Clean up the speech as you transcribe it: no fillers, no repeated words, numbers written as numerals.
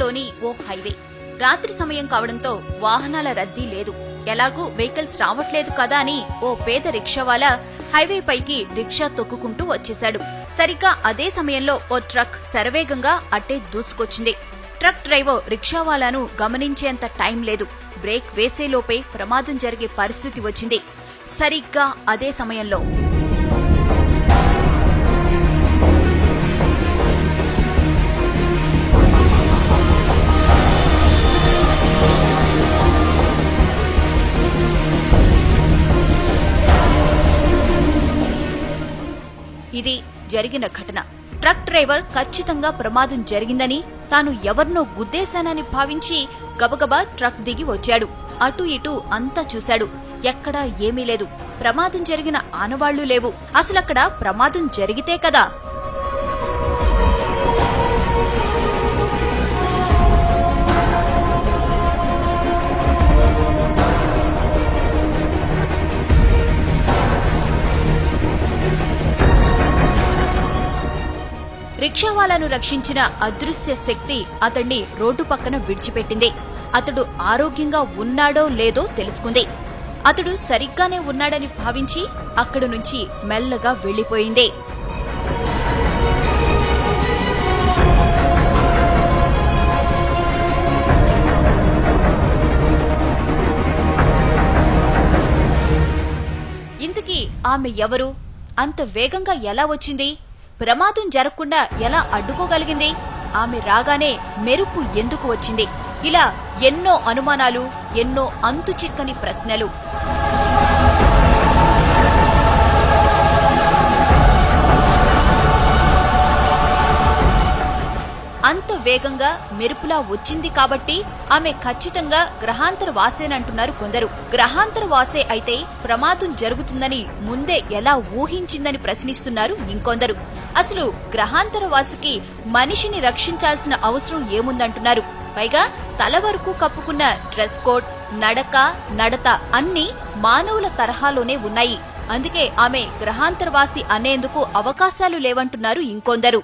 అమెరికాలోని ఓ హైవే. రాత్రి సమయం కావడంతో వాహనాల రద్దీ లేదు. ఎలాగూ వెహికల్స్ రావట్లేదు కదా అని ఓ పేద రిక్షావాలా హైవే పైకి రిక్షా తొక్కుకుంటూ వచ్చేశాడు. సరిగ్గా అదే సమయంలో ఓ ట్రక్ శరవేగంగా అట్టే దూసుకొచ్చింది. ట్రక్ డ్రైవర్ రిక్షావాలాను గమనించేంత టైం లేదు. బ్రేక్ వేసేలోపే ప్రమాదం జరిగే పరిస్థితి వచ్చింది. సరిగ్గా అదే సమయంలో ఇది జరిగిన ఘటన. ట్రక్ డ్రైవర్ ఖచ్చితంగా ప్రమాదం జరిగిందని, తాను ఎవరినో గుద్దేశానని భావించి గబగబా ట్రక్ దిగి వచ్చాడు. అటు ఇటు అంతా చూశాడు. ఎక్కడా ఏమీ లేదు. ప్రమాదం జరిగిన ఆనవాళ్లు లేవు. అసలక్కడ ప్రమాదం జరిగితే కదా. రిక్షావాలాను రక్షించిన అదృశ్య శక్తి అతణ్ణి రోడ్డు పక్కన విడిచిపెట్టింది. అతడు ఆరోగ్యంగా ఉన్నాడో లేదో తెలుసుకుంది. అతడు సరిగ్గానే ఉన్నాడని భావించి అక్కడి నుంచి మెల్లగా వెళ్లిపోయింది. ఇంతకీ ఆమె ఎవరు? అంత వేగంగా ఎలా వచ్చింది? ప్రమాదం జరగకుండా ఎలా అడ్డుకోగలిగింది? ఆమె రాగానే మెరుపు ఎందుకు వచ్చింది? ఇలా ఎన్నో అనుమానాలు, ఎన్నో అంతుచిక్కని ప్రశ్నలు. అంత వేగంగా మెరుపులా వచ్చింది కాబట్టి ఆమె ఖచ్చితంగా గ్రహాంతర వాసేనంటున్నారు కొందరు. గ్రహాంతర వాసే అయితే ప్రమాదం జరుగుతుందని ముందే ఎలా ఊహించిందని ప్రశ్నిస్తున్నారు ఇంకొందరు. అసలు గ్రహాంతర వాసికి మనిషిని రక్షించాల్సిన అవసరం ఏముందంటున్నారు. పైగా తల వరకు కప్పుకున్న డ్రెస్ కోడ్, నడక, నడత అన్నీ మానవుల తరహాలోనే ఉన్నాయి. అందుకే ఆమె గ్రహాంతరవాసి అనేందుకు అవకాశాలు లేవంటున్నారు ఇంకొందరు.